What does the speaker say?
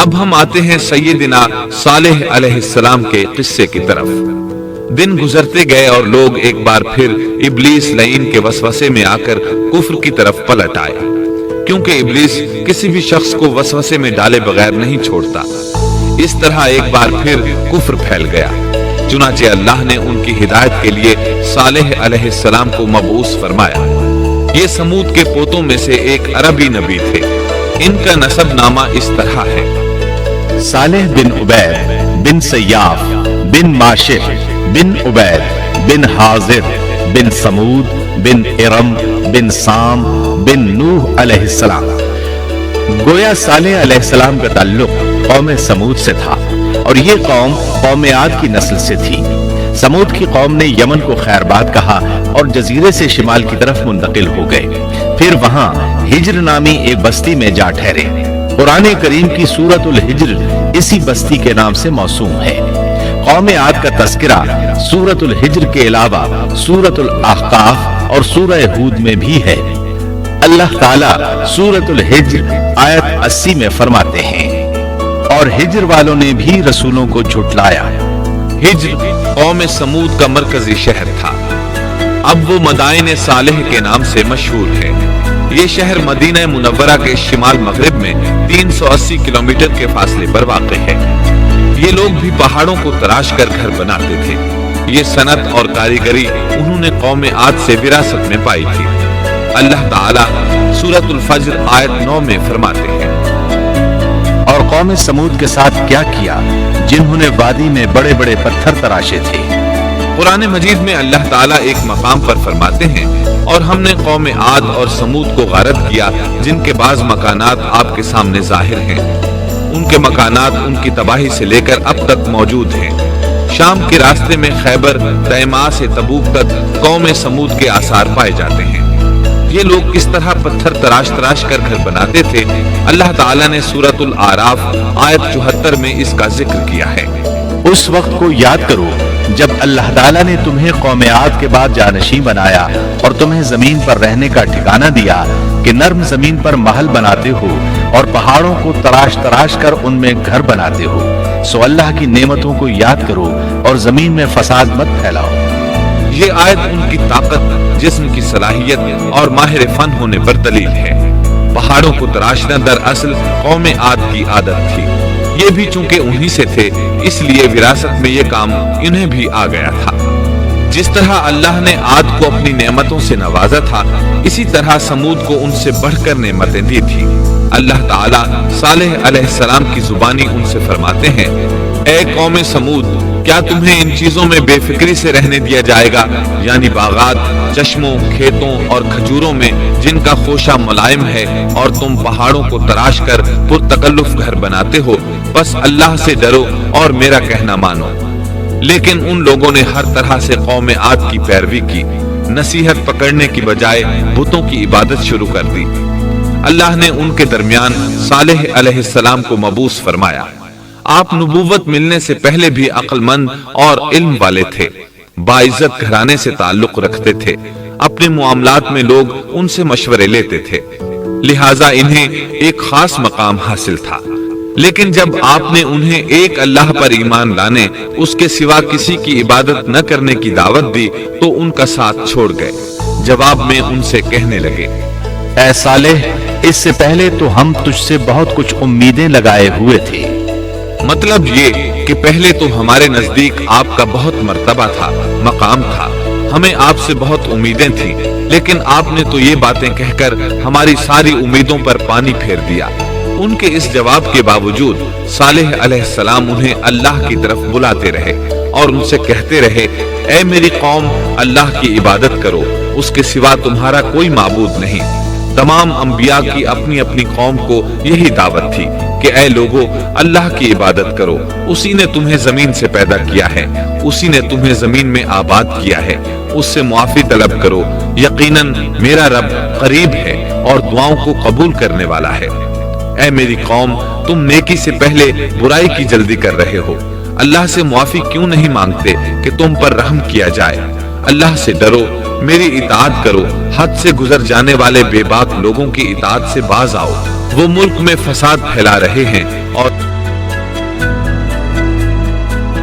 اب ہم آتے ہیں سیدنا صالح علیہ السلام کے قصے کی طرف۔ دن گزرتے گئے اور لوگ ایک بار پھر ابلیس لعین کے وسوسے میں آ کر کفر کی طرف پلٹ آئے، کیونکہ ابلیس کسی بھی شخص کو وسوسے میں ڈالے بغیر نہیں چھوڑتا۔ اس طرح ایک بار پھر کفر پھیل گیا، چنانچہ اللہ نے ان کی ہدایت کے لیے صالح علیہ السلام کو مبعوث فرمایا۔ یہ سمود کے پوتوں میں سے ایک عربی نبی تھے۔ ان کا نسب نامہ اس طرح ہے: صالح بن عبید بن سیاف بن ماشح بن عبید بن حاضر بن سمود بن ارم بن سام بن نوح علیہ السلام۔ گویا صالح علیہ السلام کا تعلق قوم سمود سے تھا، اور یہ قوم عاد کی نسل سے تھی۔ سمود کی قوم نے یمن کو خیرباد کہا اور جزیرے سے شمال کی طرف منتقل ہو گئے، پھر وہاں ہجر نامی ایک بستی میں جا ٹھہرے۔ قرآن کریم کی سورۃ الحجر اسی بستی کے نام سے موسوم ہے۔ قوم عاد کا تذکرہ سورۃ الحجر کے علاوہ سورۃ الاحقاف اور سورہ ہود میں بھی ہے۔ اللہ تعالیٰ سورۃ الحجر آیت 80 میں فرماتے ہیں: اور ہجر والوں نے بھی رسولوں کو جھٹلایا۔ ہجر قوم سمود کا مرکزی شہر تھا۔ اب وہ مدائن صالح کے نام سے مشہور ہے۔ یہ شہر مدینہ منورہ کے شمال مغرب میں 380 کلومیٹر کے فاصلے پر واقع ہے۔ یہ لوگ بھی پہاڑوں کو تراش کر گھر بناتے تھے۔ یہ صنعت اور کاریگری انہوں نے قوم عاد سے وراثت میں پائی تھی۔ اللہ تعالیٰ سورۃ الفجر آیت 9 میں فرماتے ہیں: اور قوم سمود کے ساتھ کیا کیا جنہوں نے وادی میں بڑے بڑے پتھر تراشے تھے۔ قرآن مجید میں اللہ تعالیٰ ایک مقام پر فرماتے ہیں: اور ہم نے قوم عاد اور سمود کو غارت کیا، جن کے بعض مکانات آپ کے سامنے ظاہر ہیں۔ ان کے مکانات ان کی تباہی سے لے کر اب تک موجود ہیں۔ شام کے راستے میں خیبر، تیما سے تبوک تک قوم سمود کے آثار پائے جاتے ہیں۔ یہ لوگ کس طرح پتھر تراش کر گھر بناتے تھے، اللہ تعالیٰ نے سورۃ الاعراف آیت 74 میں اس کا ذکر کیا ہے۔ اس وقت کو یاد کرو جب اللہ تعالیٰ نے تمہیں قوم عاد کے بعد جانشین بنایا اور تمہیں زمین پر رہنے کا ٹھکانہ دیا کہ نرم زمین پر محل بناتے ہو اور پہاڑوں کو تراش کر ان میں گھر بناتے ہو۔ سو اللہ کی نعمتوں کو یاد کرو اور زمین میں فساد مت پھیلاؤ۔ یہ آیت ان کی طاقت، جسم کی صلاحیت اور ماہر فن ہونے پر دلیل ہے۔ پہاڑوں کو تراشنا دراصل قوم عاد کی عادت تھی۔ یہ بھی چونکہ انہی سے تھے، اس لیے وراثت میں یہ کام انہیں بھی آ گیا تھا۔ جس طرح اللہ نے عاد کو اپنی نعمتوں سے نوازا تھا، اسی طرح سمود کو ان سے بڑھ کر نعمتیں دی تھی۔ اللہ تعالیٰ صالح علیہ السلام کی زبانی ان سے فرماتے ہیں: اے قوم سمود، کیا تمہیں ان چیزوں میں بے فکری سے رہنے دیا جائے گا، یعنی باغات، چشموں، کھیتوں اور کھجوروں میں جن کا خوشہ ملائم ہے، اور تم پہاڑوں کو تراش کر پرتکلف گھر بناتے ہو؟ بس اللہ سے ڈرو اور میرا کہنا مانو۔ لیکن ان لوگوں نے ہر طرح سے قوم عاد کی پیروی کی، نصیحت پکڑنے کی بجائے بتوں کی عبادت شروع کر دی۔ اللہ نے ان کے درمیان صالح علیہ السلام کو مبعوث فرمایا۔ آپ نبوت ملنے سے پہلے بھی عقل مند اور علم والے تھے، باعزت گھرانے سے تعلق رکھتے تھے، اپنے معاملات میں لوگ ان سے مشورے لیتے تھے، لہٰذا انہیں ایک خاص مقام حاصل تھا۔ لیکن جب آپ نے انہیں ایک اللہ پر ایمان لانے، اس کے سوا کسی کی عبادت نہ کرنے کی دعوت دی تو ان کا ساتھ چھوڑ گئے۔ جواب میں ان سے کہنے لگے: اے صالح، اس سے پہلے تو ہم تجھ سے بہت کچھ امیدیں لگائے ہوئے تھے۔ مطلب یہ کہ پہلے تو ہمارے نزدیک آپ کا بہت مرتبہ تھا، مقام تھا، ہمیں آپ سے بہت امیدیں تھیں، لیکن آپ نے تو یہ باتیں کہہ کر ہماری ساری امیدوں پر پانی پھیر دیا۔ ان کے اس جواب کے باوجود صالح علیہ السلام انہیں اللہ کی طرف بلاتے رہے اور ان سے کہتے رہے: اے میری قوم، اللہ کی عبادت کرو، اس کے سوا تمہارا کوئی معبود نہیں۔ تمام انبیاء کی اپنی اپنی قوم کو یہی دعوت تھی کہ اے لوگو، اللہ کی عبادت کرو، اسی نے تمہیں زمین سے پیدا کیا ہے، اسی نے تمہیں زمین میں آباد کیا ہے، اس سے معافی طلب کرو، یقیناً میرا رب قریب ہے اور دعاؤں کو قبول کرنے والا ہے۔ اے میری قوم، تم نیکی سے پہلے برائی کی جلدی کر رہے ہو، اللہ سے معافی کیوں نہیں مانگتے کہ تم پر رحم کیا جائے؟ اللہ سے ڈرو، میری اطاعت کرو، حد سے گزر جانے والے بے باک لوگوں کی اطاعت سے باز آؤ، وہ ملک میں فساد پھیلا رہے ہیں اور